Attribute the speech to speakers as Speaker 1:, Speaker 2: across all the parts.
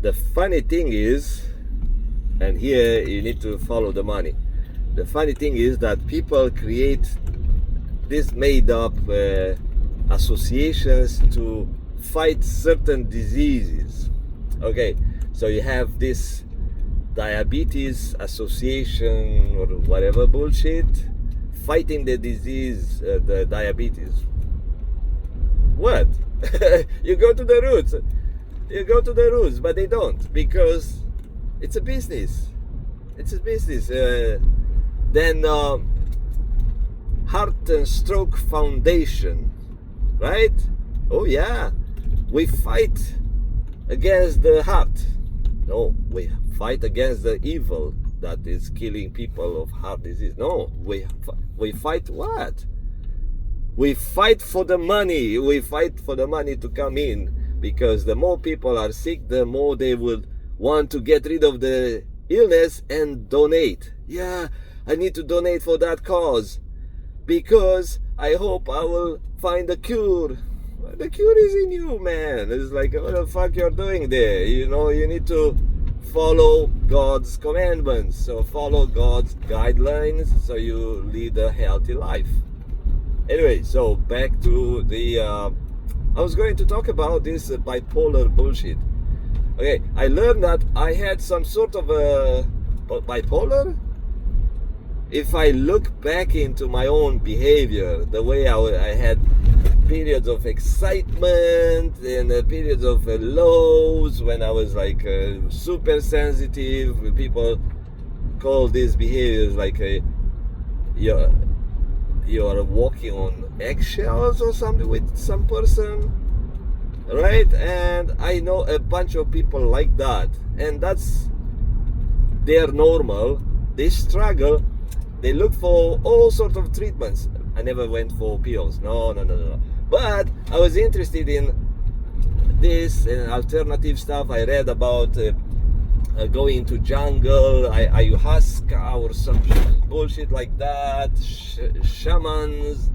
Speaker 1: the funny thing is, and here you need to follow the money. The funny thing is that people create these made up associations to fight certain diseases. Okay, so you have this diabetes association or whatever bullshit fighting the disease, the diabetes. What? You go to the roots. You go to the roots, but they don't, because it's a business. It's a business. Then Heart and Stroke Foundation, right? Oh yeah, we fight against the heart. No, we fight against the evil that is killing people of heart disease. No, we fight what? We fight for the money. We fight for the money to come in, because the more people are sick, the more they will want to get rid of the illness and donate. Yeah, I need to donate for that cause, because I hope I will find a cure. The cure is in you, man. It's like, what the fuck you're doing there? You know, you need to follow God's commandments. So follow God's guidelines so you lead a healthy life. Anyway, so back to the I was going to talk about this bipolar bullshit. Okay, I learned that I had some sort of a bipolar. If I look back into my own behavior, the way I had periods of excitement and periods of lows, when I was like super sensitive. People call these behaviors like you're walking on eggshells or something with some person, right? And I know a bunch of people like that, and that's they're normal. They struggle. They look for all sorts of treatments. I never went for pills. No. But I was interested in this alternative stuff. I read about going to jungle, ayahuasca or some bullshit like that. Shamans.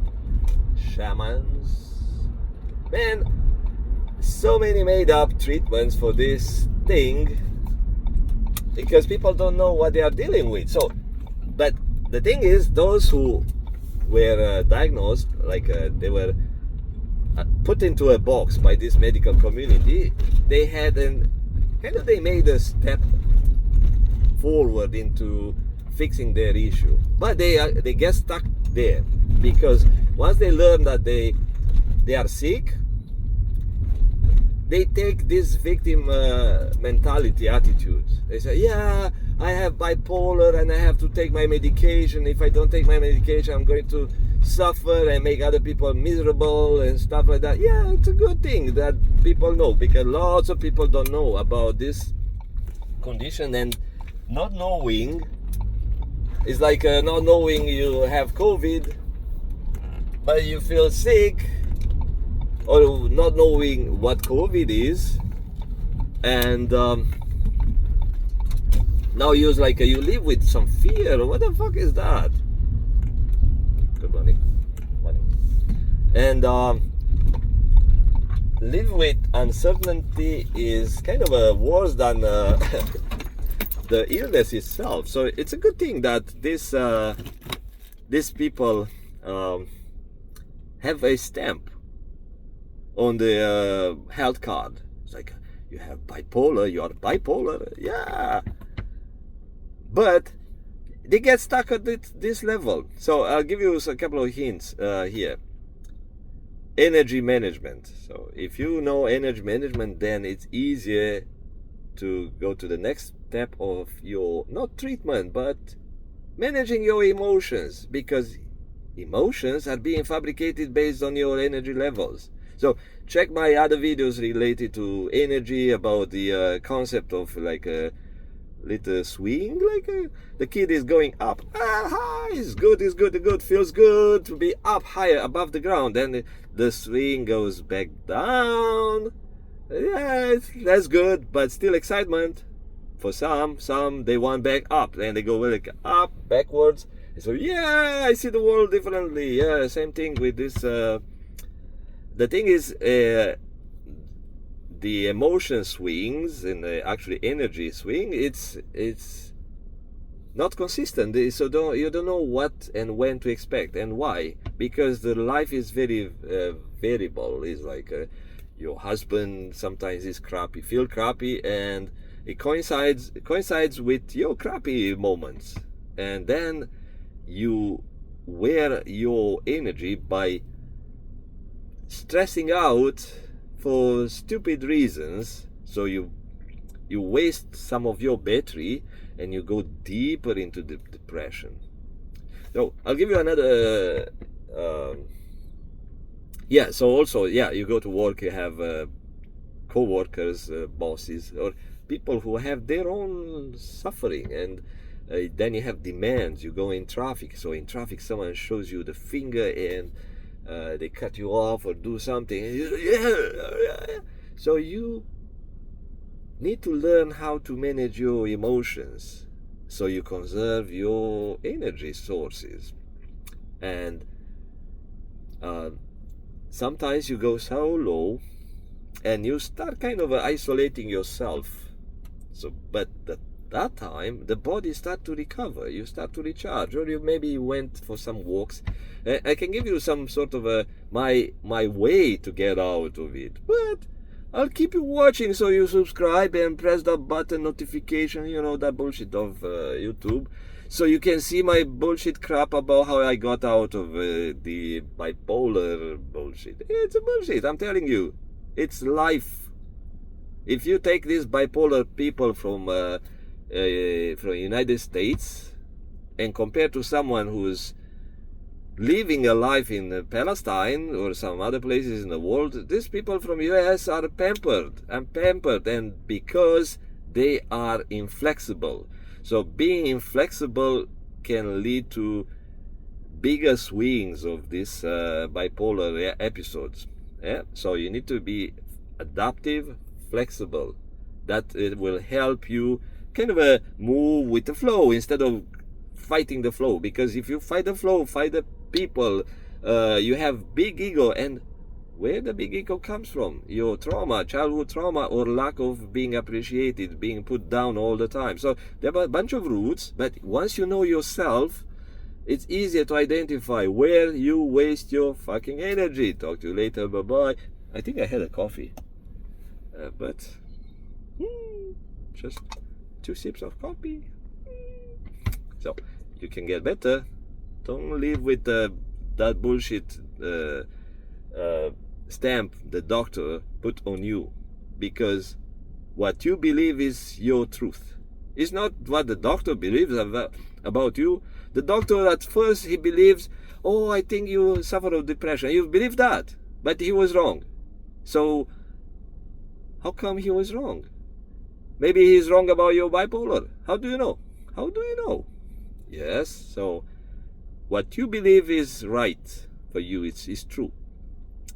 Speaker 1: Man, so many made up treatments for this thing, because people don't know what they are dealing with. So, but the thing is, those who were diagnosed, like they were put into a box by this medical community, they had they made a step forward into fixing their issue, but they get stuck there, because once they learn that they are sick, they take this victim mentality attitude. They say, yeah, I have bipolar and I have to take my medication. If I don't take my medication, I'm going to suffer and make other people miserable and stuff like that. Yeah, it's a good thing that people know, because lots of people don't know about this condition, and not knowing is like not knowing you have COVID, but you feel sick, or not knowing what COVID is, and now you live with some fear. What the fuck is that? Good morning. And live with uncertainty is kind of worse than the illness itself. So it's a good thing that these people have a stamp on the health card. It's like, you have bipolar, you are bipolar, yeah. But they get stuck at this level. So I'll give you a couple of hints here. Energy management. So if you know energy management, then it's easier to go to the next step of your, not treatment, but managing your emotions, because emotions are being fabricated based on your energy levels. So check my other videos related to energy, about the concept of like a little swing, like the kid is going up, high, it's good, feels good to be up higher above the ground, then the swing goes back down. Yeah, that's good, but still excitement for some they want back up, and they go like up, backwards. So yeah, I see the world differently. Yeah, same thing with this. The thing is, the emotion swings and actually energy swing, it's not consistent. So you don't know what and when to expect and why, because the life is very variable. It's like your husband sometimes is crappy, feel crappy, and it coincides with your crappy moments, and then you wear your energy by stressing out for stupid reasons. So you waste some of your battery and you go deeper into the depression. So I'll give you another so also, you go to work, you have co-workers, bosses, or people who have their own suffering, and then you have demands. You go in traffic, so in traffic someone shows you the finger and they cut you off or do something. So you need to learn how to manage your emotions so you conserve your energy sources. And sometimes you go so low and you start kind of isolating yourself. So, but at that time, the body starts to recover. You start to recharge, or you maybe went for some walks. I can give you some sort of my way to get out of it, but I'll keep you watching, so you subscribe and press that button notification, that bullshit of YouTube, so you can see my bullshit crap about how I got out of the bipolar bullshit. It's a bullshit, I'm telling you. It's life. If you take these bipolar people from United States and compare to someone who's living a life in Palestine or some other places in the world, these people from US are pampered, and because they are inflexible. So being inflexible can lead to bigger swings of these bipolar episodes. So you need to be adaptive, flexible. That it will help you kind of move with the flow instead of fighting the flow. Because if you fight the flow, fight the people, you have big ego. And where the big ego comes from? Your trauma, childhood trauma, or lack of being appreciated, being put down all the time. So there are a bunch of roots, but once you know yourself, it's easier to identify where you waste your fucking energy. Talk to you later, bye bye. I think I had a coffee, but just 2 sips of coffee. So you can get better. Don't live with that bullshit stamp the doctor put on you, because what you believe is your truth. It's not what the doctor believes about you. The doctor at first, he believes, oh, I think you suffer of depression. You believe that, but he was wrong. So how come he was wrong? Maybe he's wrong about your bipolar. How do you know? How do you know? Yes, so what you believe is right for you, is true.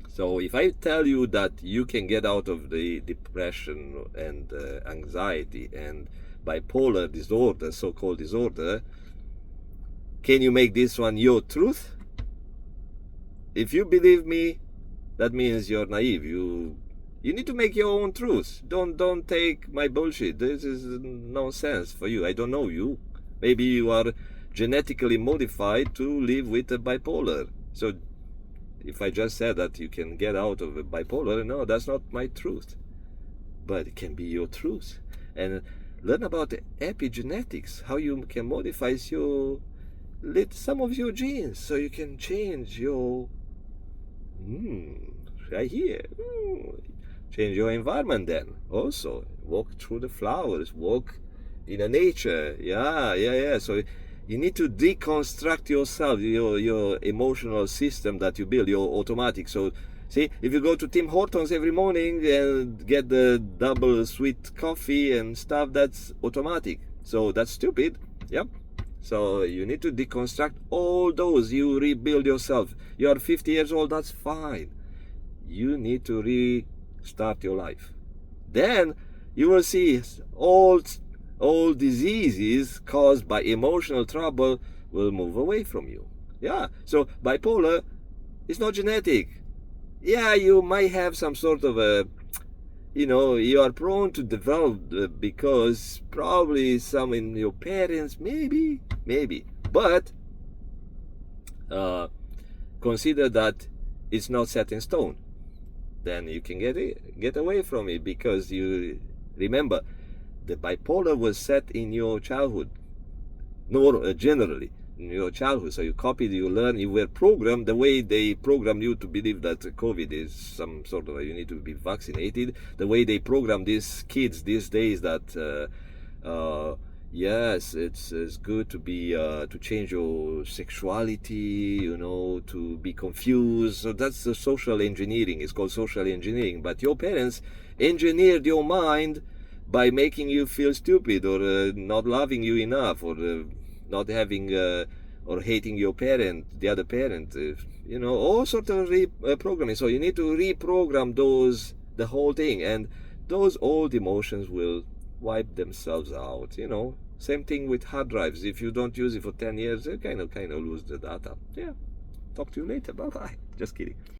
Speaker 1: So if I tell you that you can get out of the depression and anxiety and bipolar disorder, so-called disorder, can you make this one your truth? If you believe me, that means you're naive. You need to make your own truth. Don't take my bullshit. This is nonsense for you. I don't know you. Maybe you are genetically modified to live with a bipolar. So if I just said that you can get out of a bipolar, no, that's not my truth. But it can be your truth. And learn about the epigenetics, how you can modify some of your genes so you can change your right here. Change your environment then. Also, walk through the flowers, walk in the nature. Yeah. So you need to deconstruct yourself, your emotional system that you build, your automatic. So see, if you go to Tim Hortons every morning and get the double sweet coffee and stuff, that's automatic. So that's stupid. Yep. So you need to deconstruct all those. You rebuild yourself. You are 50 years old, that's fine. You need to restart your life. Then you will see all diseases caused by emotional trouble will move away from you. Yeah, so bipolar is not genetic. Yeah, you might have some sort of you are prone to develop because probably some in your parents, maybe, but consider that it's not set in stone. Then you can get away from it, because you remember the bipolar was set in your childhood, generally in your childhood. So you copied, you learn, you were programmed the way they programmed you to believe that COVID is some sort of, you need to be vaccinated. The way they program these kids these days that yes, it's good to be to change your sexuality, to be confused. So that's the social engineering. It's called social engineering. But your parents engineered your mind by making you feel stupid, or not loving you enough, or not having or hating your parent, the other parent, all sorts of programming. So you need to reprogram the whole thing, and those old emotions will wipe themselves out. Same thing with hard drives. If you don't use it for 10 years, you kind of lose the data. Yeah. Talk to you later. Bye bye. Just kidding.